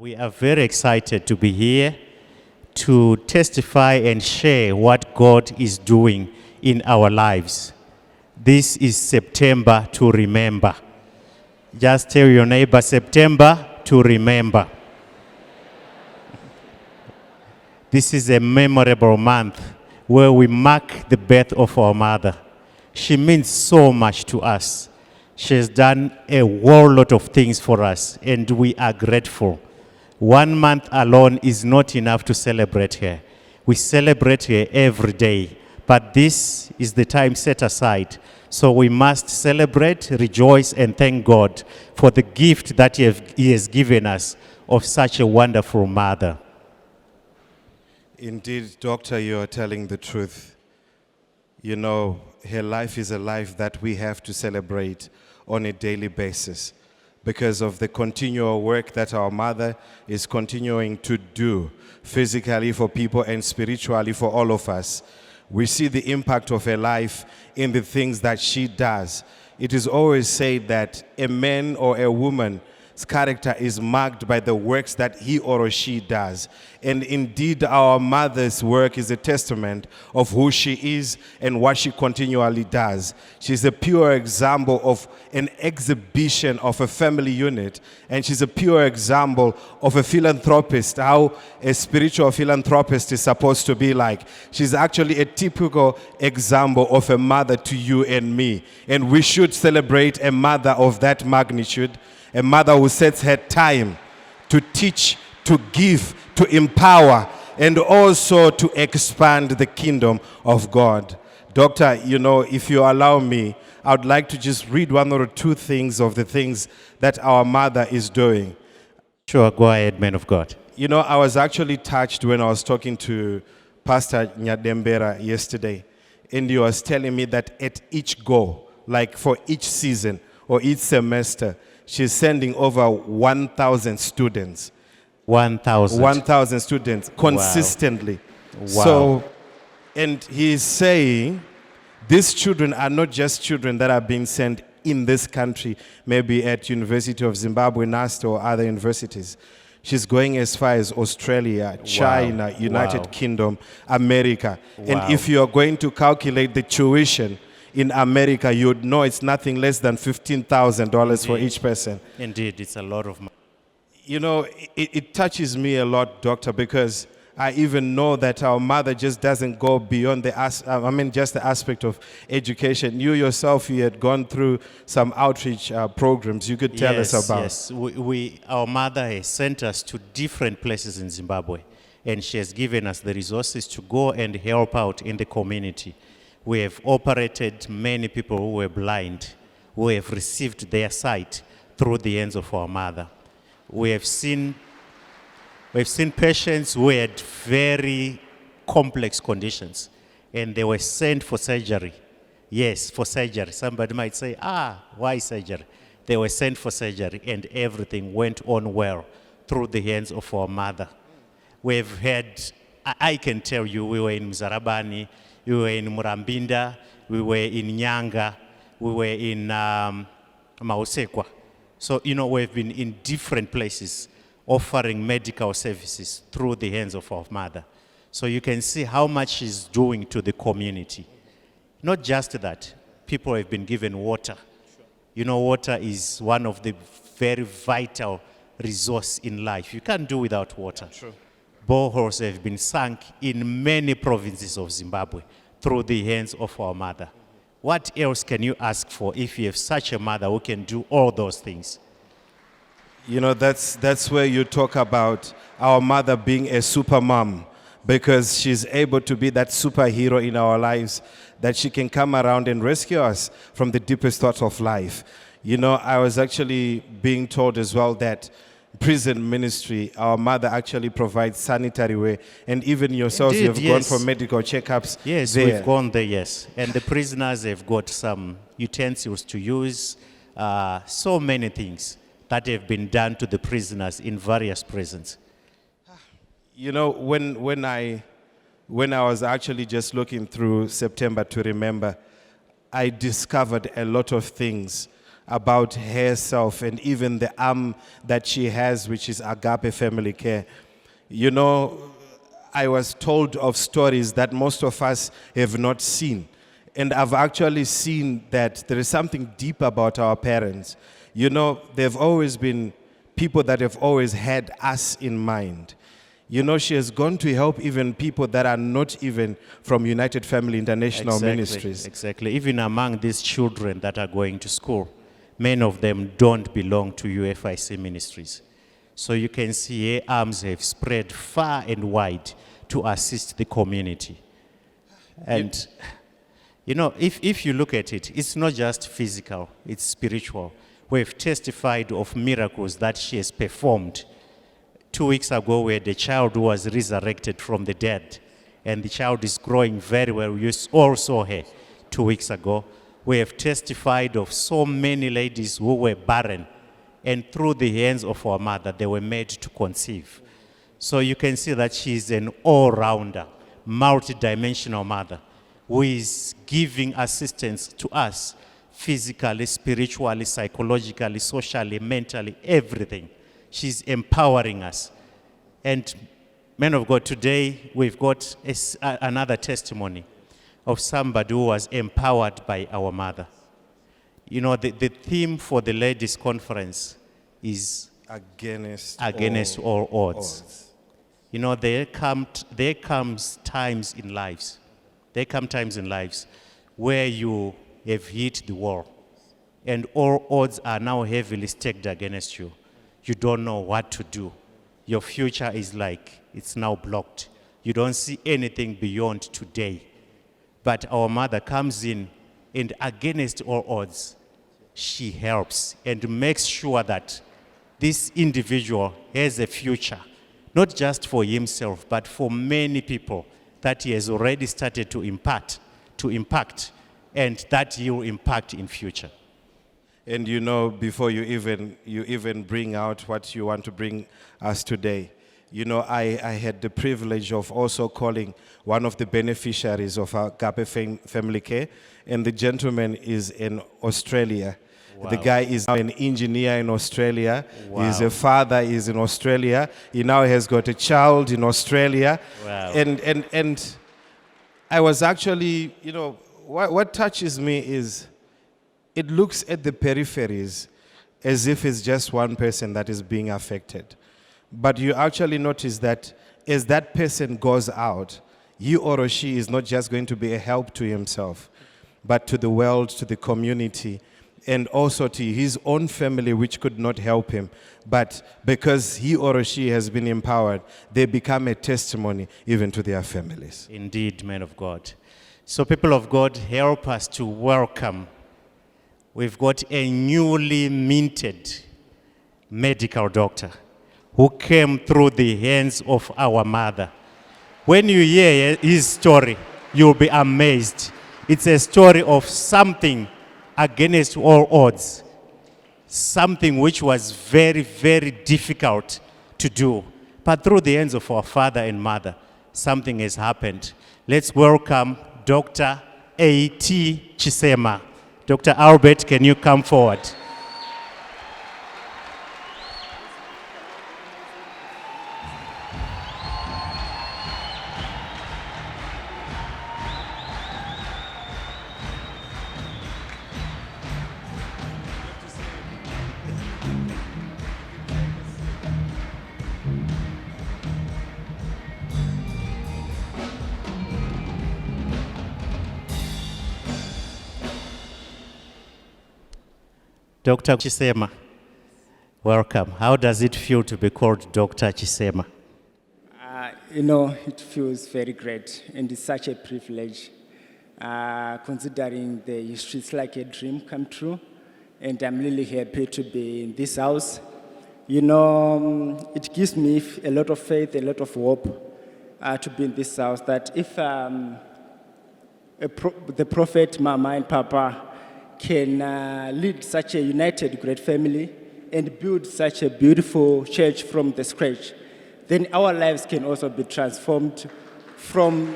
We are very excited to be here to testify and share what God is doing in our lives. This is September to remember. Just tell your neighbor, September to remember. This is a memorable month where we mark the birth of our mother. She means so much to us. She has done a whole lot of things for us, and we are grateful. 1 month alone is not enough to celebrate her. We celebrate her every day, but this is the time set aside. So we must celebrate, rejoice, and thank God for the gift that He has given us of such a wonderful mother. Indeed, Doctor, you are telling the truth. You know, her life is a life that we have to celebrate on a daily basis because of the continual work that our mother is continuing to do physically for people and spiritually for all of us. We see the impact of her life in the things that she does. It is always said that a man or a woman's character is marked by the works that he or she does. And indeed, our mother's work is a testament of who she is and what she continually does. She's a pure example of an exhibition of a family unit, and she's a pure example of a philanthropist, how a spiritual philanthropist is supposed to be like. She's actually a typical example of a mother to you and me. And we should celebrate a mother of that magnitude, a mother who sets her time to teach, to give, to empower, and also to expand the kingdom of God. Doctor, you know, if you allow me, I would like to just read one or two things of the things that our mother is doing. Sure, go ahead, man of God. You know, I was actually touched when I was talking to Pastor Nyadembera yesterday, and he was telling me that at each go, like for each season or each semester, she's sending over 1,000 students. 1,000. 1,000 students consistently. Wow. So, and he's saying these children are not just children that are being sent in this country, maybe at University of Zimbabwe, NASTA, or other universities. She's going as far as Australia, China, United Kingdom, America. And if you are going to calculate the tuition in America, you would know it's nothing less than $15,000 for each person. Indeed, it's a lot of money. You know, it touches me a lot, Doctor, because I even know that our mother just doesn't go beyond just the aspect of education. You yourself, you had gone through some outreach programs you could tell us about. Yes, our mother has sent us to different places in Zimbabwe, and she has given us the resources to go and help out in the community. We have operated many people who were blind, who have received their sight through the hands of our mother. We've seen patients who had very complex conditions, and they were sent for surgery. Yes, for surgery. Somebody might say, why surgery? They were sent for surgery, and everything went on well through the hands of our mother. We've had, I can tell you, we were in Mzarabani, we were in Murambinda, we were in Nyanga, we were in Mausekwa. So, you know, we've been in different places offering medical services through the hands of our mother. So you can see how much she's doing to the community. Not just that, people have been given water. You know, water is one of the very vital resource in life. You can't do without water. True. Boreholes have been sunk in many provinces of Zimbabwe through the hands of our mother. What else can you ask for if you have such a mother who can do all those things? You know, that's where you talk about our mother being a super mom, because she's able to be that superhero in our lives, that she can come around and rescue us from the deepest thoughts of life. You know, I was actually being told as well that prison ministry, our mother actually provides sanitary wear, and even yourselves, Indeed, you've gone for medical checkups. Yes, there. we've gone there, yes. And the prisoners have got some utensils to use, so many things that have been done to the prisoners in various prisons. You know, when I was actually just looking through September to remember, I discovered a lot of things about herself and even the arm that she has, which is Agape Family Care. You know, I was told of stories that most of us have not seen. And I've actually seen that there is something deep about our parents. You know, they've always been people that have always had us in mind. You know, she has gone to help even people that are not even from United Family International Ministries. Exactly. Even among these children that are going to school, many of them don't belong to UFIC ministries. So you can see her arms have spread far and wide to assist the community. And, you know, if you look at it, it's not just physical, it's spiritual. We've testified of miracles that she has performed 2 weeks ago, where the child was resurrected from the dead, and the child is growing very well. You all saw her 2 weeks ago. We have testified of so many ladies who were barren, and through the hands of our mother, they were made to conceive. So you can see that she is an all-rounder, multi-dimensional mother who is giving assistance to us physically, spiritually, psychologically, socially, mentally, everything. She's empowering us. And men of God, today we've got another testimony of somebody who was empowered by our mother. You know, the theme for the ladies' conference is against all odds. You know, there comes times in lives where you have hit the wall, and all odds are now heavily stacked against you. You don't know what to do. Your future is like, it's now blocked. You don't see anything beyond today. But our mother comes in, and against all odds, she helps and makes sure that this individual has a future, not just for himself, but for many people that he has already started to impact, and that he will impact in future. And you know, before you even bring out what you want to bring us today, you know, I had the privilege of also calling one of the beneficiaries of our Agape Family Care, and the gentleman is in Australia. Wow. The guy is now an engineer in Australia. Wow. He's a father, he's in Australia. He now has got a child in Australia. Wow. And I was actually, you know, what touches me is, it looks at the peripheries as if it's just one person that is being affected. But you actually notice that as that person goes out, he or she is not just going to be a help to himself, but to the world, to the community, and also to his own family, which could not help him. But because he or she has been empowered, they become a testimony even to their families. Indeed, man of God. So people of God, help us to welcome. We've got a newly minted medical doctor who came through the hands of our mother. When you hear his story, you'll be amazed. It's a story of something against all odds, something which was very, very difficult to do. But through the hands of our father and mother, something has happened. Let's welcome Dr. A.T. Chisema. Dr. Albert, can you come forward? Dr. Chisema, welcome. How does it feel to be called Dr. Chisema? You know, it feels very great, and it's such a privilege, considering the history. It's like a dream come true, and I'm really happy to be in this house. You know, it gives me a lot of faith, a lot of hope to be in this house, that if the prophet, Mama and Papa, can lead such a united great family and build such a beautiful church from the scratch, then our lives can also be transformed from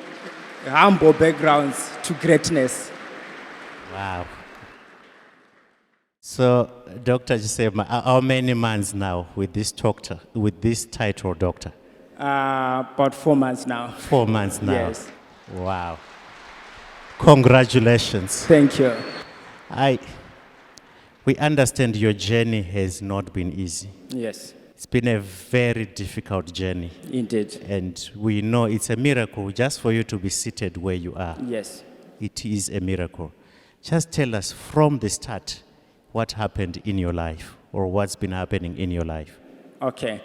humble backgrounds to greatness. Wow. So, Dr. Chisema, how many months now with this doctor, with this title, doctor? About 4 months now. 4 months now. Yes. Wow. Congratulations. Thank you. We understand your journey has not been easy. Yes, It's been a very difficult journey. indeed. And we know it's a miracle just for you to be seated where you are. Yes. It is a miracle. Just tell us from the start what happened in your life or what's been happening in your life. Okay.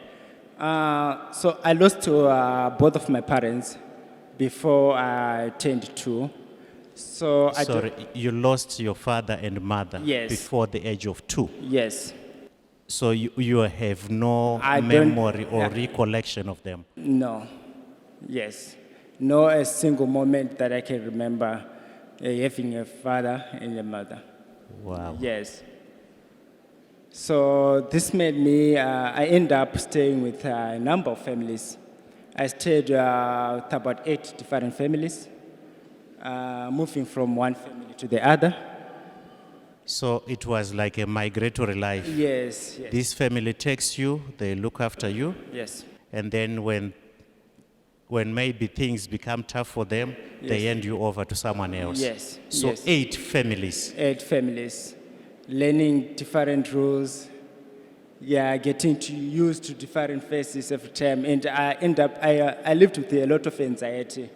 So I lost both of my parents before I turned 2. So I Sorry, you lost your father and mother Yes. before the age of 2. Yes. So you have no I don't- memory or yeah. recollection of them. No. Yes. No a single moment that I can remember having a father and a mother. Wow. Yes. So this made me, I ended up staying with a number of families. I stayed with about 8 different families, moving from one family to the other. So it was like a migratory life. Yes, yes, This family takes you, they look after you, yes, and then when maybe things become tough for them, they Yes. hand you over to someone else. yes, So yes. 8 families. 8 families, learning different rules, getting used to different faces every time. And I lived with a lot of anxiety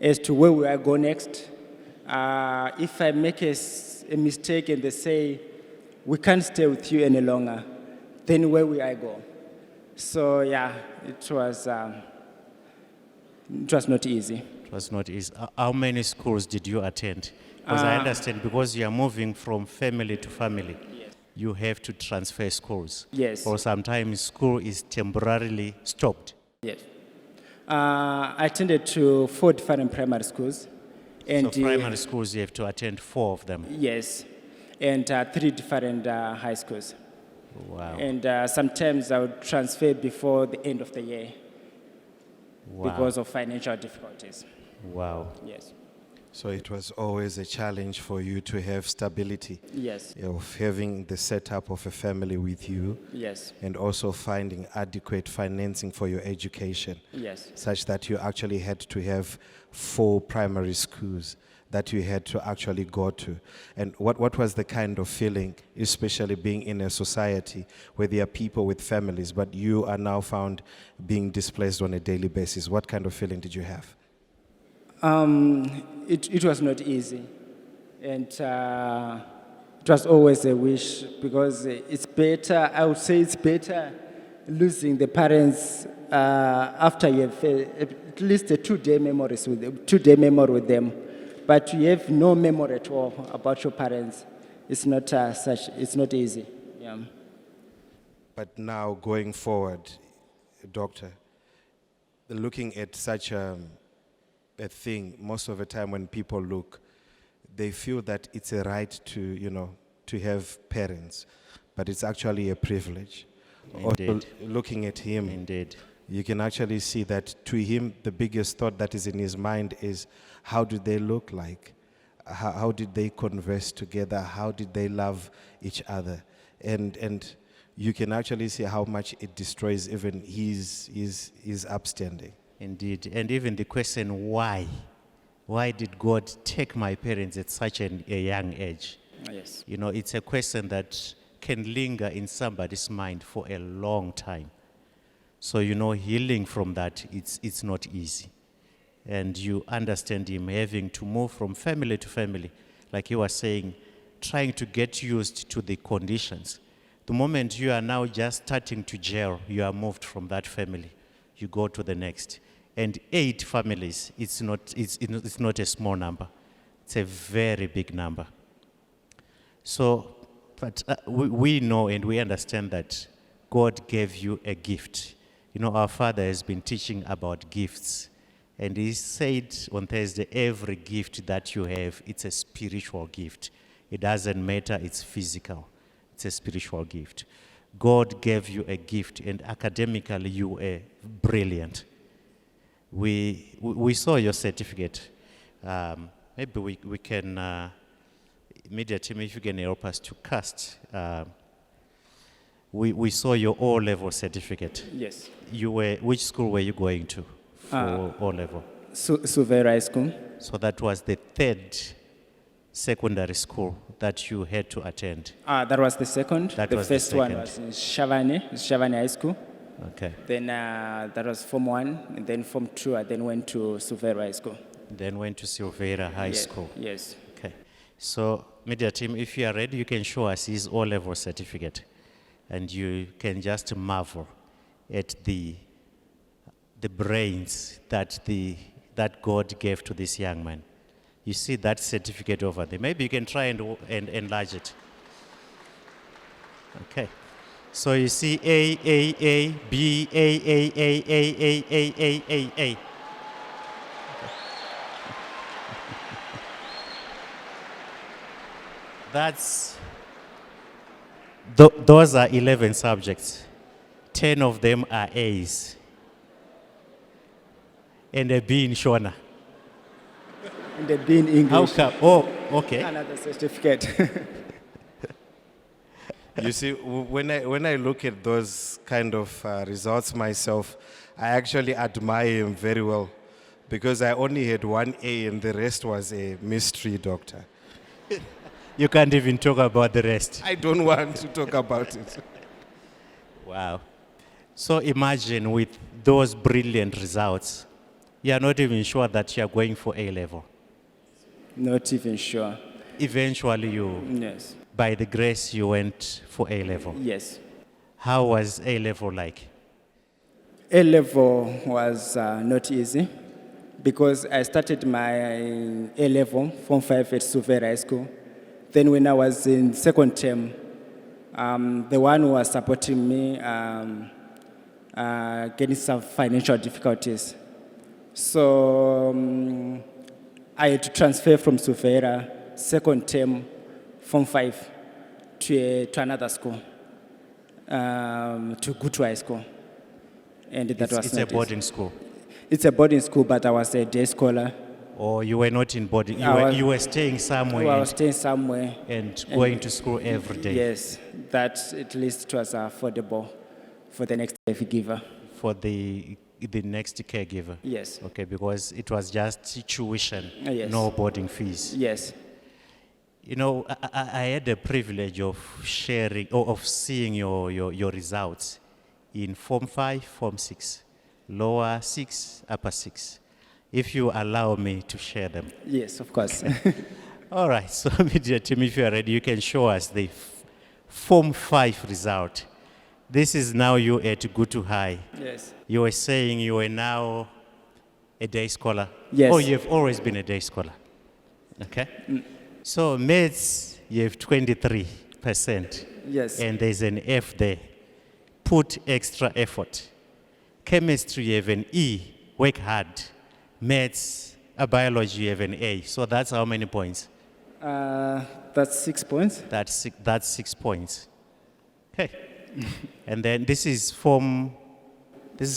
as to where will I go next. If I make a mistake and they say, we can't stay with you any longer, then where will I go? So it was not easy. It was not easy. How many schools did you attend? Because I understand because you are moving from family to family, you have to transfer schools. Yes. Or sometimes school is temporarily stopped. Yes. I attended to 4 different primary schools. And So primary schools, you have to attend 4 of them. Yes, and 3 different high schools. Wow. And sometimes I would transfer before the end of the year Wow. because of financial difficulties. Wow. Yes, So it was always a challenge for you to have stability, yes, of having the setup of a family with you, yes, and also finding adequate financing for your education, yes, such that you actually had to have 4 primary schools that you had to actually go to. And what was the kind of feeling, especially being in a society where there are people with families, but you are now found being displaced on a daily basis? What kind of feeling did you have? It was not easy, and it was always a wish because it's better. I would say it's better losing the parents after you have at least a 2-day memory with them, but you have no memory at all about your parents. It's not It's not easy. Yeah. But now going forward, doctor, looking at such a thing, most of the time when people look, they feel that it's a right to have parents, but it's actually a privilege. Also, Indeed. looking at him, Indeed. you can actually see that to him, the biggest thought that is in his mind is, how do they look like? How did they converse together? How did they love each other? And you can actually see how much it destroys even his upstanding. Indeed. And even the question, why? Why did God take my parents at such a young age? Yes. You know, it's a question that can linger in somebody's mind for a long time. So, healing from that, it's not easy. And you understand him having to move from family to family, like you were saying, trying to get used to the conditions. The moment you are now just starting to gel, you are moved from that family. You go to the next. And 8 families, it's not a small number. It's a very big number. So, but we know and we understand that God gave you a gift. Our Father has been teaching about gifts. And he said on Thursday, every gift that you have, it's a spiritual gift. It doesn't matter, it's physical. It's a spiritual gift. God gave you a gift, and academically you were brilliant. We saw your certificate. Maybe we can, media team, if you can help us to cast, we saw your O-level certificate. Yes. Which school were you going to for O-level? Suvera High School. So that was the third secondary school that you had to attend. That was the second. That the was the first one second. was in Shavani High School. Okay. Then that was Form 1, and then Form 2, I then went to Suvera High School. Then went to Silveira High School. Yes. Okay. So, media team, if you are ready, you can show us his O-level certificate. And you can just marvel at the brains that God gave to this young man. You see that certificate over there. Maybe you can try and enlarge it. Okay. So you see A, B, A. Those are 11 subjects. 10 of them are A's. And a B in Shona. And the B in English. How come? Oh, okay. Another certificate. You see, when I look at those kind of results myself, I actually admire him very well, because I only had one A and the rest was a mystery, doctor. You can't even talk about the rest. I don't want to talk about it. Wow. So imagine with those brilliant results, you are not even sure that you are going for A-level. Not even sure. Eventually Yes. by the grace, you went for A-level. Yes. How was A-level like? A-level was not easy, because I started my A-level, Form 5 at Suvera High School. Then when I was in second term, the one who was supporting me getting some financial difficulties. So I had to transfer from Suvera, second term, Form 5, to another school, to Gutu High School. And that was It's a boarding school. It's a boarding school, but I was a day scholar. Or you were not in boarding, you were staying somewhere. I was staying somewhere. And going to school every day. Yes, that at least it was affordable for the next giver. For the next caregiver. Yes. Okay, because it was just tuition, Yes. no boarding fees. Yes. You know, I had the privilege of sharing or of seeing your results in Form 5, Form 6, lower 6, upper 6. If you allow me to share them. Yes, of course. All right, so media team, if you are ready, you can show us the Form 5 result. This is now you at Gutu High. Yes. You were saying you are now a day scholar. Yes. Oh, you have always been a day scholar. Okay. So maths, you have 23%. Yes. And there's an F there. Put extra effort. Chemistry, you have an E. Work hard. Maths, biology, you have an A. So that's how many points? That's 6 points. That's 6 points. Okay. And then this is Form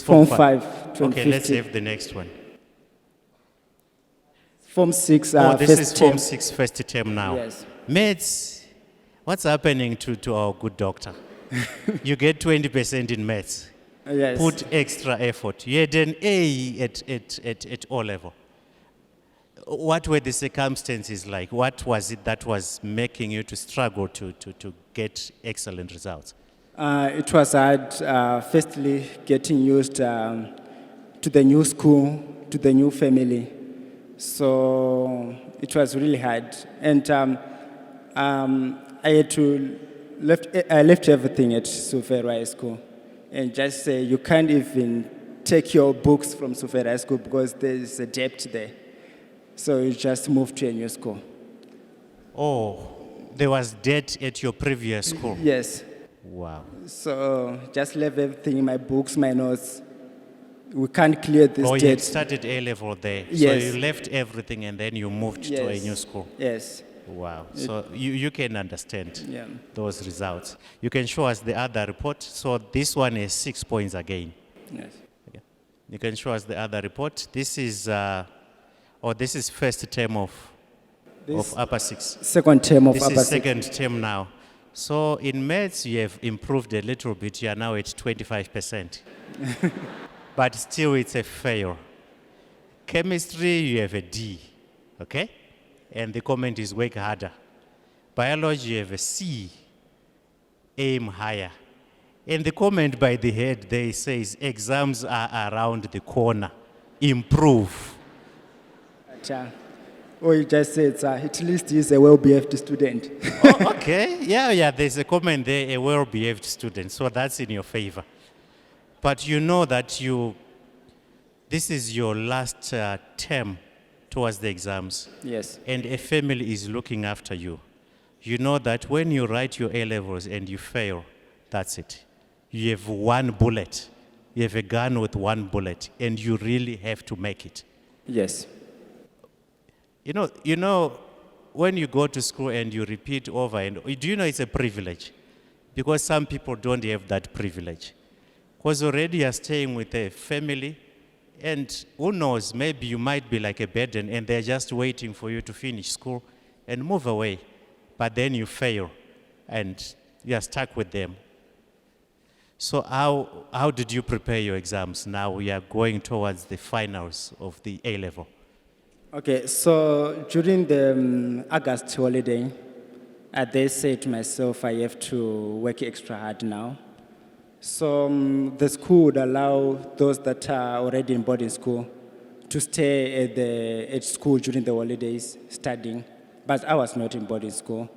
Form 5. 5, Okay, let's 2050. have the next one. Form 6, Oh, this first is term. Form 6 first term now. Yes. Maths, what's happening to our good doctor? You get 20% in maths. Yes. Put extra effort. You had an A at O level. What were the circumstances like? What was it that was making you to struggle to get excellent results? It was hard, firstly, getting used to the new school, to the new family. So it was really hard. And I had to left everything at Suvera High School. And just say you can't even take your books from Suvera High School because there's a debt there. So you just moved to a new school. Oh, there was debt at your previous school? Yes. Wow. So just left everything, my books, my notes. We can't clear this Oh, you debt. had started A level there. Yes. So you left everything and then you moved to a new school. Yes. Wow. So you can understand Yeah. those results. You can show us the other report. So this one is 6 points again. Yes. Okay. You can show us the other report. This is, this is first term of of upper 6. Second term of This upper is six. second term now. So in maths, you have improved a little bit. You are now at 25%. But still, it's a fail. Chemistry, you have a D, okay? And the comment is work harder. Biology, you have a C, aim higher. And the comment by the head there says, exams are around the corner. Improve. You just said, at least he's a well-behaved student. Oh, okay. Yeah, there's a comment there, a well-behaved student. So that's in your favor. But you know that this is your last term towards the exams. Yes. And a family is looking after you. You know that when you write your A-levels and you fail, that's it. You have one bullet. You have a gun with one bullet, and you really have to make it. Yes. You know, when you go to school and you repeat over and do you know it's a privilege? Because some people don't have that privilege. Because already you're staying with a family, and who knows, maybe you might be like a burden and they're just waiting for you to finish school and move away. But then you fail and you're stuck with them. So how did you prepare your exams? Now we are going towards the finals of the A-level. Okay, so during the August holiday, I then said to myself, I have to work extra hard now. So the school would allow those that are already in boarding school to stay at school during the holidays studying, but I was not in boarding school.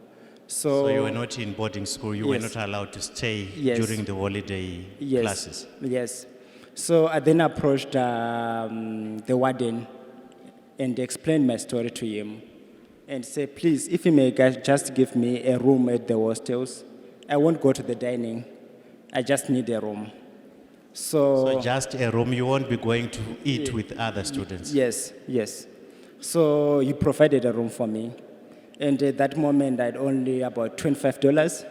So you were not in boarding school, you were Yes. not allowed to stay Yes. during the holiday Yes. classes. Yes. So I then approached the warden and explained my story to him and said, please, if you may just give me a room at the hostels, I won't go to the dining. I just need a room. So just a room, you won't be going to eat with other students. Yes. So he provided a room for me. And at that moment, I had only about $25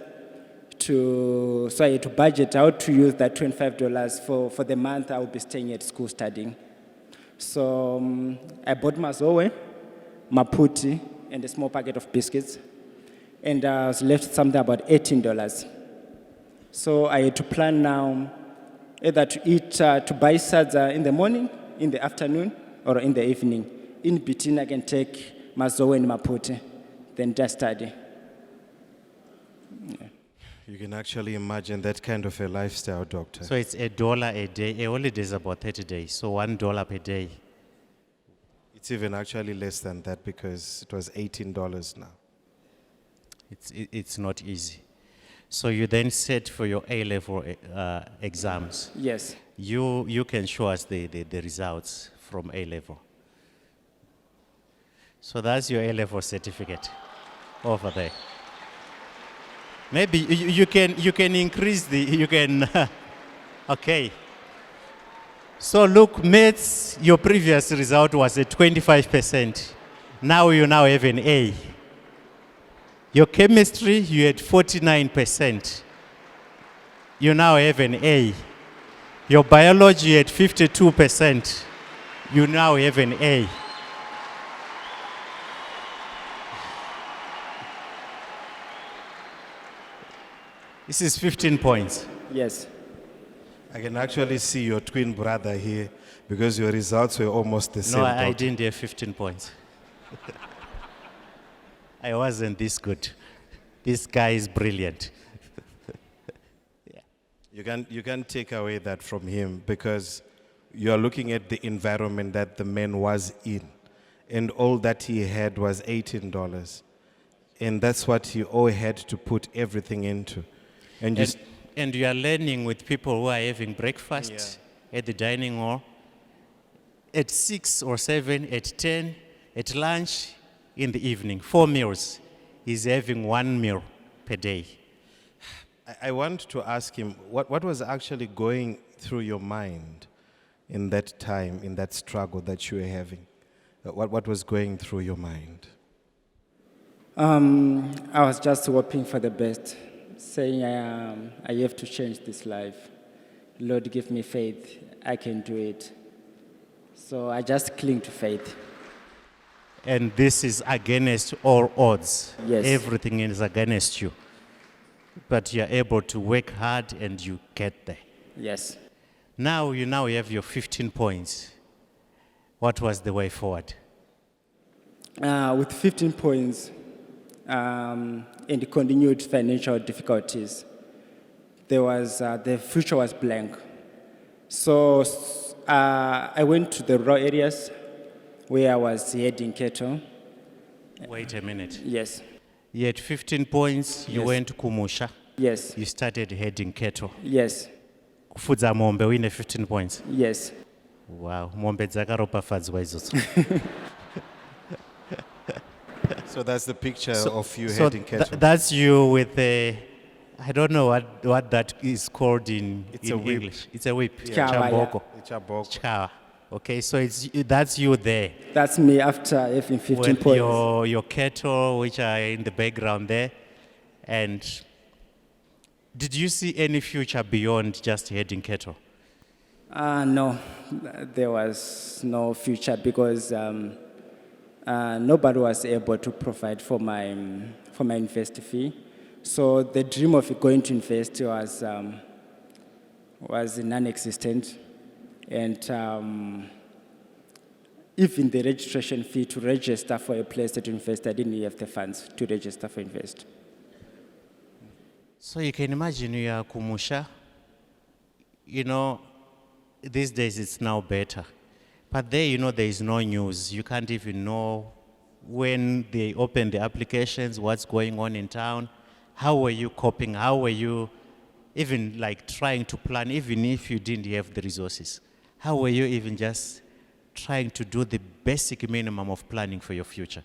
so I had to budget out to use that $25 for the month I would be staying at school studying. So I bought mazoe, maputi, and a small packet of biscuits. And I was left something about $18. So I had to plan now either to buy sadza in the morning, in the afternoon, or in the evening. In between, I can take mazoe and maputi, then just study. Yeah. You can actually imagine that kind of a lifestyle, doctor. So it's $1 a day. A holiday is about 30 days, so $1 per day. It's even actually less than that because it was $18 now. It's not easy. So you then set for your A-level exams. Yes. You can show us the results from A-level. So that's your A-level certificate over there. Maybe you can increase okay. So look, mates, your previous result was at 25%. Now you have an A. Your chemistry, you had 49%. You now have an A. Your biology, you had 52%. You now have an A. This is 15 points. Yes. I can actually see your twin brother here because your results were almost the same. No, I doctor. didn't have 15 points. I wasn't this good. This guy is brilliant. You can't take away that from him because you are looking at the environment that the man was in, and all that he had was $18, and that's what he all had to put everything into. And you are learning with people who are having breakfast at the dining hall at 6 or 7, at 10, at lunch, in the evening. 4 meals. He's having 1 meal per day. I want to ask him, what was actually going through your mind in that time, in that struggle that you were having? What was going through your mind? I was just hoping for the best, saying I have to change this life. Lord, give me faith. I can do it. So I just cling to faith. And this is against all odds. Yes. Everything is against you. But you're able to work hard and you get there. Yes. Now you have your 15 points. What was the way forward? With 15 points and continued financial difficulties, the future was blank. So I went to the rural areas where I was herding cattle. Wait a minute. Yes. You had 15 points, you Yes. went to Kumusha, Yes. you started heading cattle. Yes. Kufudza mombe wine 15 points. Yes. Wow, mombe dzakaropafadzwa izvozvo. So that's the picture of you So heading cattle. that's you with a, I don't know what that is called in It's a whip. English. It's a whip. Chkawa, yeah. Chamboko. Ichaboko. Chkawa. Okay, so that's you there That's me after having 15 with points. your cattle, which are in the background there. And did you see any future beyond just heading cattle? No, there was no future because nobody was able to provide for my university fee. So the dream of going to university was non-existent, and even the registration fee to register for a place at university, I didn't have the funds to register for university. So you can imagine you are Kumusha. You know, these days it's now better. But there, there is no news. You can't even know when they open the applications, what's going on in town. How were you coping? How were you even like trying to plan, even if you didn't have the resources? How were you even just trying to do the basic minimum of planning for your future?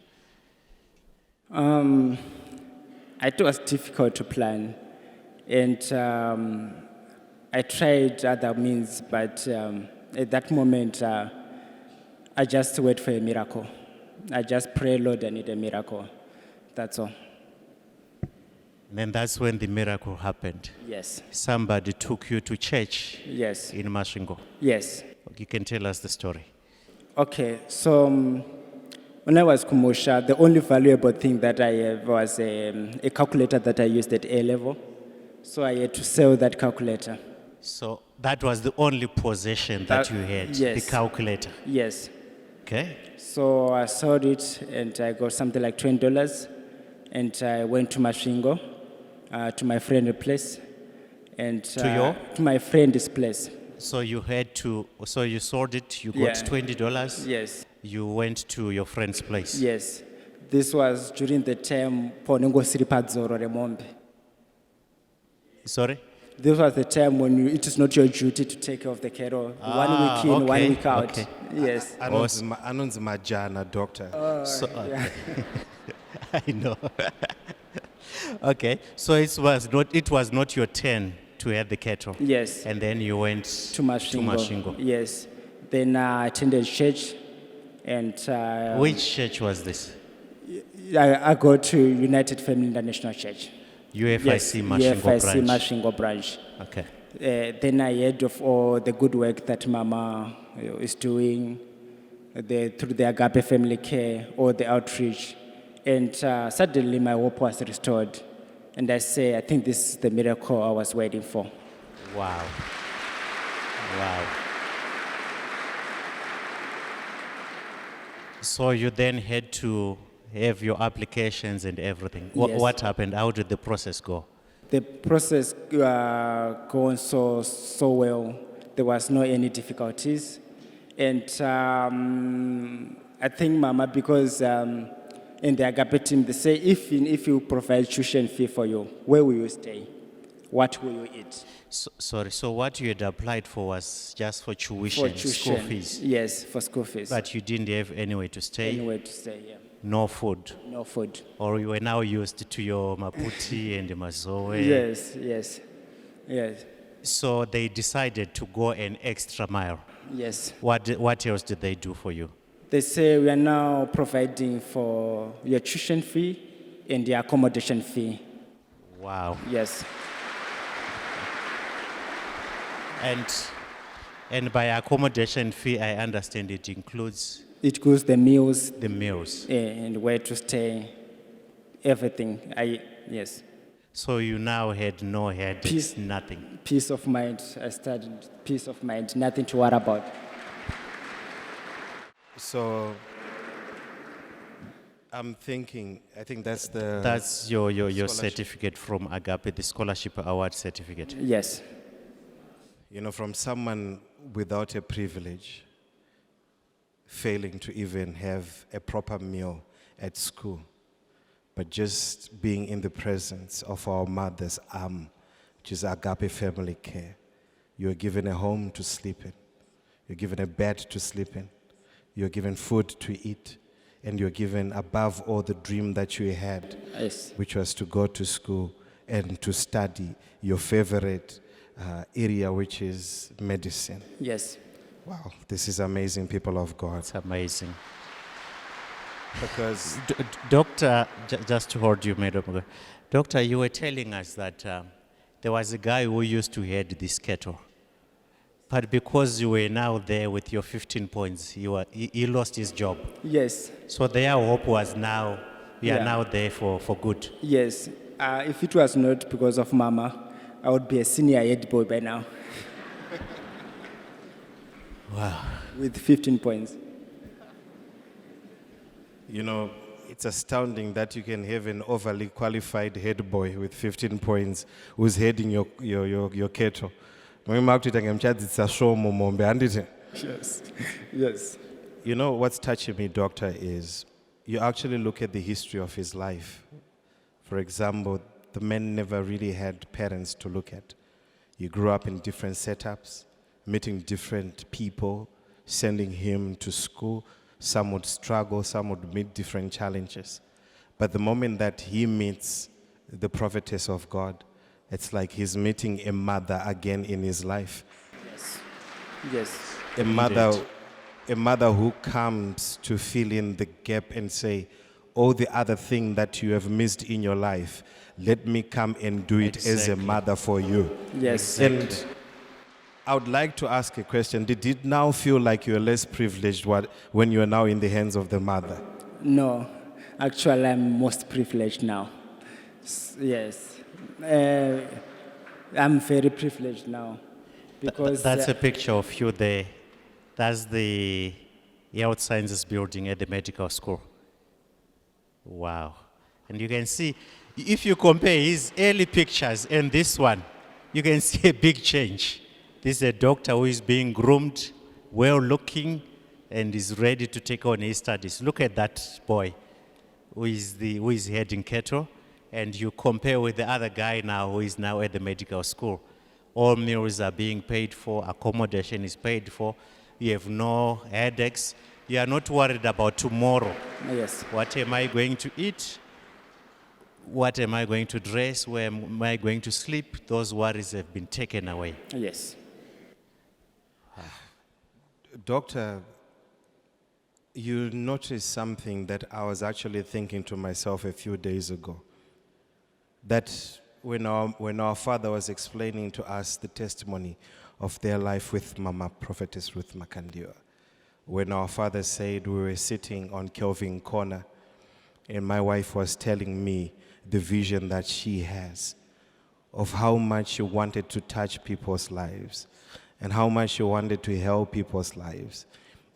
It was difficult to plan, and I tried other means, but at that moment, I just wait for a miracle. I just pray, Lord, I need a miracle. That's all. And then that's when the miracle happened. Yes. Somebody took you to church Yes. in Mashingo. Yes. You can tell us the story. Okay, so when I was Kumusha, the only valuable thing that I have was a calculator that I used at A level. So I had to sell that calculator. So that was the only possession that you had, the yes. calculator. Yes. Okay. So I sold it and I got something like $20, and I went to Mashingo, to my friend's place, and your? to my friend's place. So you sold it, you got Yeah. $20. Yes. You went to your friend's place. Yes. This was during the time Ponengo Siripadzoro Remombe. Sorry? This was the time when it is not your duty to take care of the cattle. 1 week in, okay, 1 week out. okay. Yes. Anonzi majana, doctor. So, I know. Okay, so it was not your turn to have the cattle. Yes. And then you went To Mashingo. to Yes. Then I attended church, and Which church was this? I go to United Family International Church. UFIC Mashingo UFIC branch. Mashingo branch. Okay. Then I heard of all the good work that Mama is doing through the Agape family care or the outreach. And suddenly my hope was restored. And I say, I think this is the miracle I was waiting for. Wow. Wow. So you then had to have your applications and everything. Yes. What happened? How did the process go? The process going so well. There was no any difficulties. And I think Mama, because in the Agape team, they say, if you provide tuition fee for you, where will you stay? What will you eat? So what you had applied for was just for tuition, school fees. Yes, for school fees. But you didn't have anywhere to stay, Anywhere to stay, yeah. no food. No food. Or you were now used to your maputi and mazoe. Yes. So they decided to go an extra mile. Yes. What else did they do for you? They say we are now providing for your tuition fee and your accommodation fee. Wow. Yes. And by accommodation fee, I understand it includes It goes the meals the meals. and where to stay, everything. Yes. So you now had no headaches, Peace. nothing. Peace of mind. I studied peace of mind, nothing to worry about. So I'm thinking, I think that's the... That's your Scholarship. certificate from Agape, the scholarship award certificate. Yes. You know, from someone without a privilege, failing to even have a proper meal at school, but just being in the presence of our mother's arm, which is Agape Family Care. You're given a home to sleep in. You're given a bed to sleep in. You're given food to eat. And you're given, above all, the dream that you had, Yes. which was to go to school and to study your favorite area, which is medicine. Yes. Wow, this is amazing, people of God. It's amazing. Because Doctor, just to hold you, Madam. Doctor, you were telling us that there was a guy who used to head this kettle. But because you were now there with your 15 points, he lost his job. Yes. So their hope was now, we are Yeah. now there for good. Yes. If it was not because of Mama, I would be a senior head boy by now. Wow. With 15 points. you know, it's astounding that you can have an overly qualified head boy with 15 points who's heading your kettle. Yes. Yes. You know, what's touching me, Doctor, is you actually look at the history of his life. For example, the man never really had parents to look at. He grew up in different setups, meeting different people, sending him to school. Some would struggle, some would meet different challenges. But the moment that he meets the prophetess of God, it's like he's meeting a mother again in his life. Yes. A mother who comes to fill in the gap and say, all the other thing that you have missed in your life, let me come and do it as a Exactly. mother for you. Yes. And I would like to ask a question. Did it now feel like you're less privileged when you're now in the hands of the mother? No. Actually, I'm most privileged now. Yes. I'm very privileged now. Because That's a picture of you there. That's the health sciences building at the medical school. Wow. And you can see, if you compare his early pictures and this one, you can see a big change. This is a doctor who is being groomed, well looking, and is ready to take on his studies. Look at that boy who is heading cattle, and you compare with the other guy now who is now at the medical school. All meals are being paid for, accommodation is paid for, you have no headaches, you are not worried about tomorrow. yes. What am I going to eat? What am I going to dress? Where am I going to sleep? Those worries have been taken away. Yes. Doctor, you noticed something that I was actually thinking to myself a few days ago. That when our father was explaining to us the testimony of their life with Mama Prophetess Ruth Makandiwa, when our father said we were sitting on Kelvin Corner and my wife was telling me the vision that she has of how much she wanted to touch people's lives and how much she wanted to help people's lives.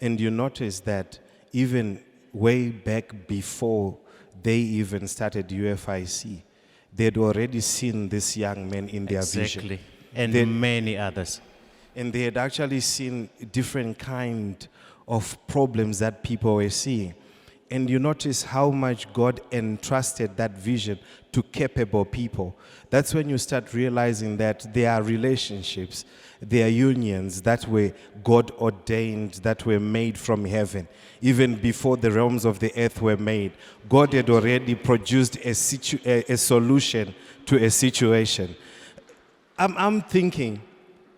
And you notice that even way back before they even started UFIC, they'd already seen this young man in their vision. Exactly. And They- many others. And they had actually seen different kind of problems that people were seeing. And you notice how much God entrusted that vision to capable people. That's when you start realizing that there are relationships, there are unions that were God ordained, that were made from heaven. Even before the realms of the earth were made, God had already produced a solution to a situation. I'm thinking,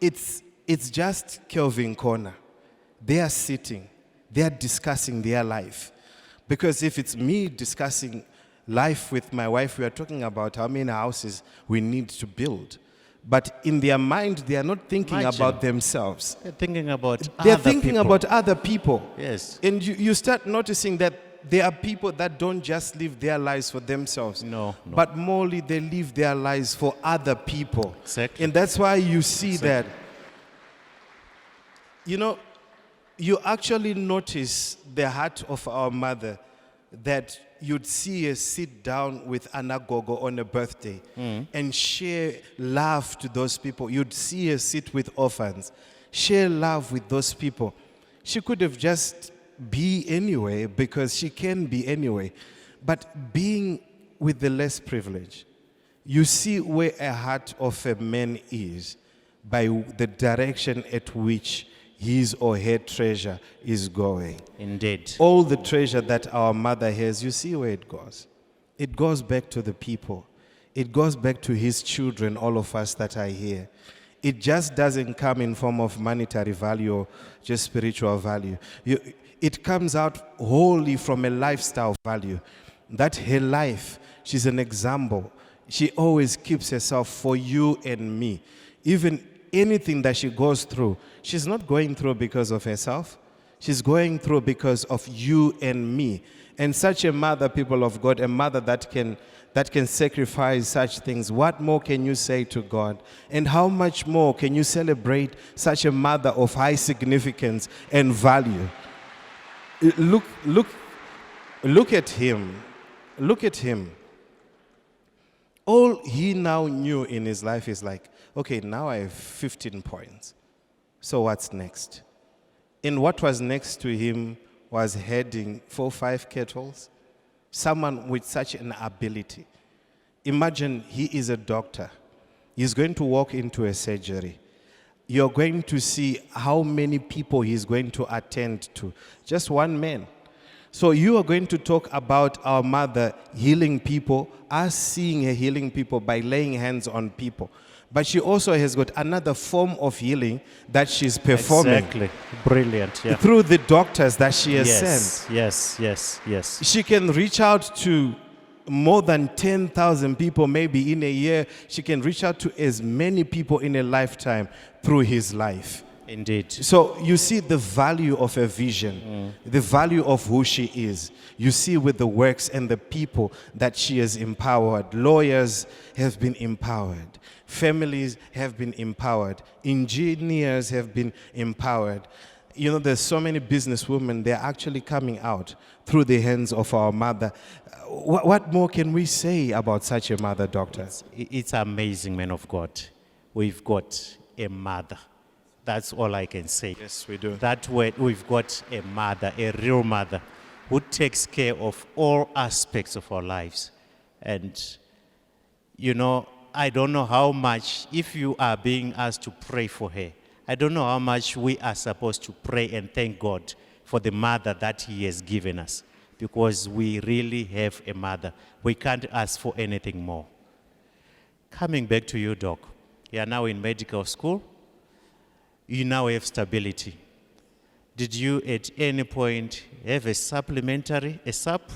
it's just Kelvin Corner. They are sitting, they are discussing their life. Because if it's me discussing life with my wife, we are talking about how many houses we need to build. But in their mind, they are not thinking Imagine. about themselves. They're thinking about They're other thinking people. about other people. Yes. And you start noticing that there are people that don't just live their lives for themselves. No. But morely, they live their lives for other people. Exactly. And that's why you see that, you actually notice the heart of our mother, that you'd see her sit down with Anagogo on a birthday and share love to those people. You'd see her sit with orphans, share love with those people. She could have just be anyway, because she can be anyway. But being with the less privileged, you see where a heart of a man is by the direction at which his or her treasure is going. Indeed. All the treasure that our mother has, you see where it goes. It goes back to the people. It goes back to his children, all of us that are here. It just doesn't come in form of monetary value or just spiritual value. It comes out wholly from a lifestyle value. That her life, she's an example. She always keeps herself for you and me. Even anything that she goes through, she's not going through because of herself. She's going through because of you and me. And such a mother, people of God, a mother that can sacrifice such things, what more can you say to God? And how much more can you celebrate such a mother of high significance and value? Look at him. Look at him. All he now knew in his life is like, okay, now I have 15 points. So what's next? And what was next to him was heading 4 or 5 kettles. Someone with such an ability. Imagine he is a doctor. He's going to walk into a surgery. You're going to see how many people he's going to attend to. Just one man. So you are going to talk about our mother healing people, us seeing her healing people by laying hands on people. But she also has got another form of healing that she's performing. Exactly. Brilliant. Yeah. Through the doctors that she has sent. Yes. She can reach out to more than 10,000 people maybe in a year. She can reach out to as many people in a lifetime through his life. Indeed. So you see the value of a vision, the value of who she is. You see with the works and the people that she has empowered. Lawyers have been empowered. Families have been empowered. Engineers have been empowered. There's so many businesswomen, they're actually coming out through the hands of our mother. What more can we say about such a mother, Doctor? It's amazing, man of God. We've got a mother. That's all I can say. Yes, we do. That way, we've got a mother, a real mother, who takes care of all aspects of our lives. And, I don't know how much, if you are being asked to pray for her, I don't know how much we are supposed to pray and thank God for the mother that he has given us. Because we really have a mother. We can't ask for anything more. Coming back to you, Doc. You are now in medical school. You now have stability. Did you at any point have a supplementary, a sup,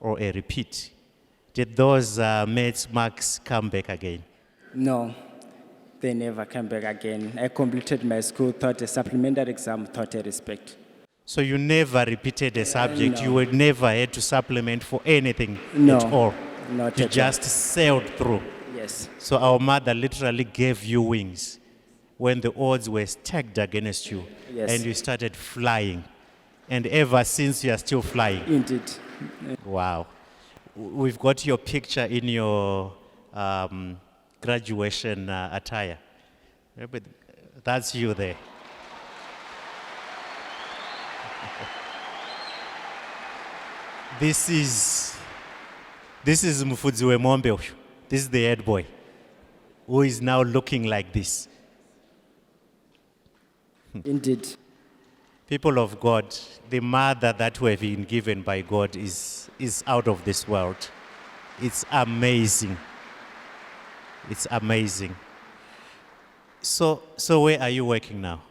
or a repeat? Did those maths marks come back again? No, they never came back again. I completed my school, taught a supplementary exam, taught a respect. So you never repeated a subject? No. You would never had to supplement for anything No, at all? not You at all. just sailed through? Yes. So our mother literally gave you wings when the odds were stacked against you. Yes. And you started flying. And ever since you are still flying. Indeed. Wow. We've got your picture in your graduation attire. Yeah, but that's you there. This is Mufudzi Mombe. This is the head boy who is now looking like this. Indeed. People of God, the mother that we have been given by God is out of this world. It's amazing. It's amazing. So where are you working now?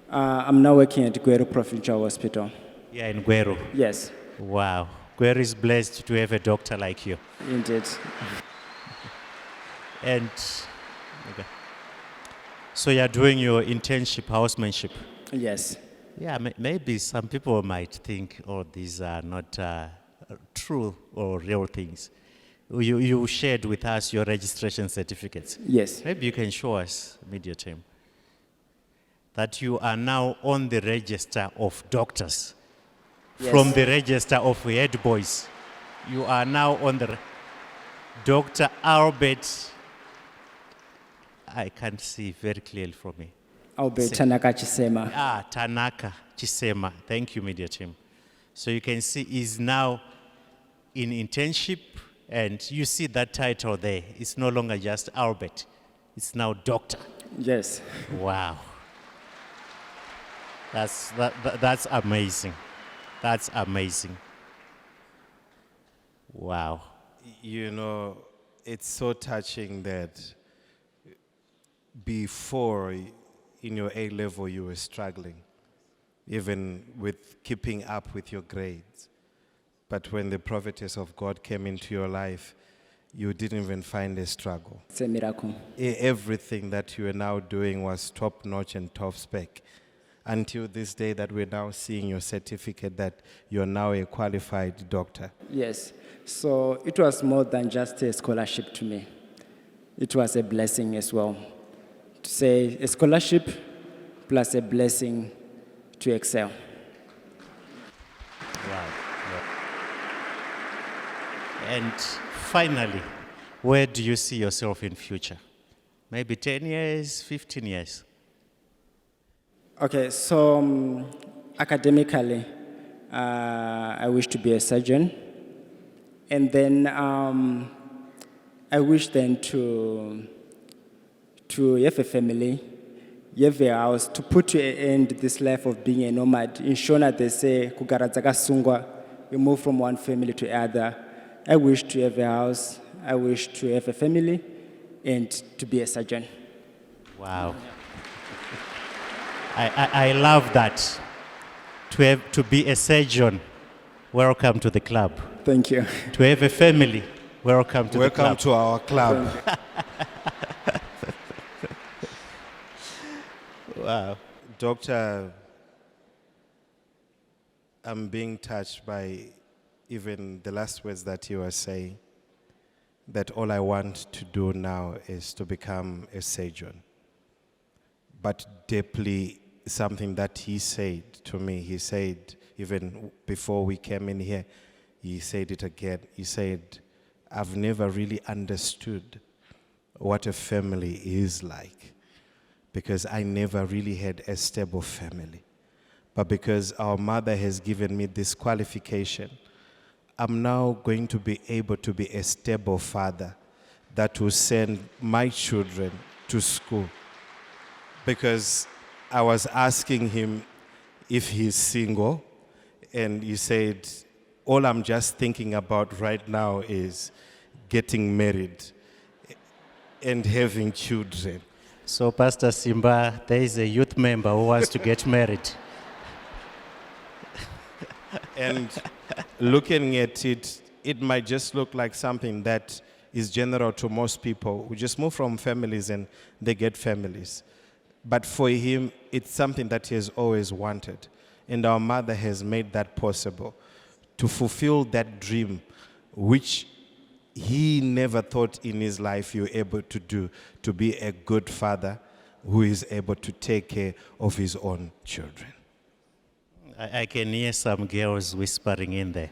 I'm now working at Gweru Provincial Hospital. Yeah, in Gweru. Yes, Wow. Gweru is blessed to have a doctor like you. indeed. And okay. So you're doing your internship, housemanship. Yes. Yeah, maybe some people might think, oh, these are not true or real things. You shared with us your registration certificates. Yes. Maybe you can show us, media team, that you are now on the register of doctors. Yes. From the register of head boys. You are now on the Dr. Albert. I can't see very clearly from me. Albert Tanaka Chisema. Tanaka Chisema. Thank you, media team. So you can see he's now in internship, and you see that title there. It's no longer just Albert. It's now doctor. Yes. Wow. That's amazing. That's amazing. Wow. You know, it's so touching that before in your A level you were struggling, even with keeping up with your grades. But when the prophetess of God came into your life, you didn't even find a struggle. It's a miracle. Everything that you are now doing was top notch and top spec. Until this day that we're now seeing your certificate that you're now a qualified doctor. Yes. So it was more than just a scholarship to me. It was a blessing as well. To say a scholarship plus a blessing to excel. Wow. Yeah. And finally, where do you see yourself in future? Maybe 10 years, 15 years? Okay, so academically, I wish to be a surgeon. And then I wish then to have a family, have a house, to put to an end this life of being a nomad. In Shona, they say, "Kugarazaka sungwa," you move from one family to other. I wish to have a house, I wish to have a family, and to be a surgeon. Wow. I love that. To be a surgeon, welcome to the club. Thank you. To have a family, welcome to the club. Welcome to our club. Wow. Doctor, I'm being touched by even the last words that you were saying, that all I want to do now is to become a surgeon. But deeply, something that he said to me, he said, even before we came in here, he said it again. He said, I've never really understood what a family is like, because I never really had a stable family. But because our mother has given me this qualification, I'm now going to be able to be a stable father that will send my children to school. Because I was asking him if he's single, and he said, all I'm just thinking about right now is getting married and having children. So, Pastor Simba, there is a youth member who wants to get married. And looking at it, it might just look like something that is general to most people who just move from families and they get families. But for him, it's something that he has always wanted. And our mother has made that possible to fulfill that dream, which he never thought in his life he was able to do, to be a good father who is able to take care of his own children. I can hear some girls whispering in there.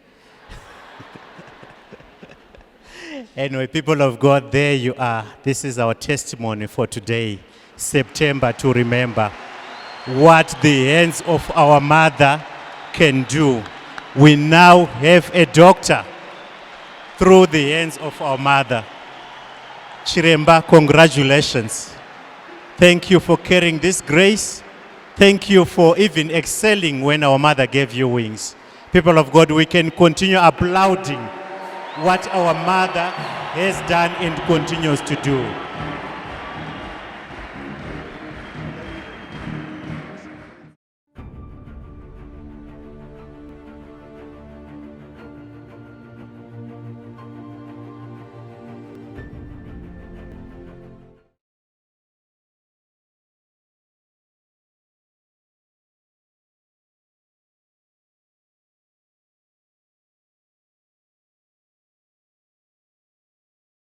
Anyway, people of God, there you are. This is our testimony for today, September, to remember what the hands of our mother can do. We now have a doctor through the hands of our mother. Chiremba, congratulations. Thank you for carrying this grace. Thank you for even excelling when our mother gave you wings. People of God, we can continue applauding what our mother has done and continues to do.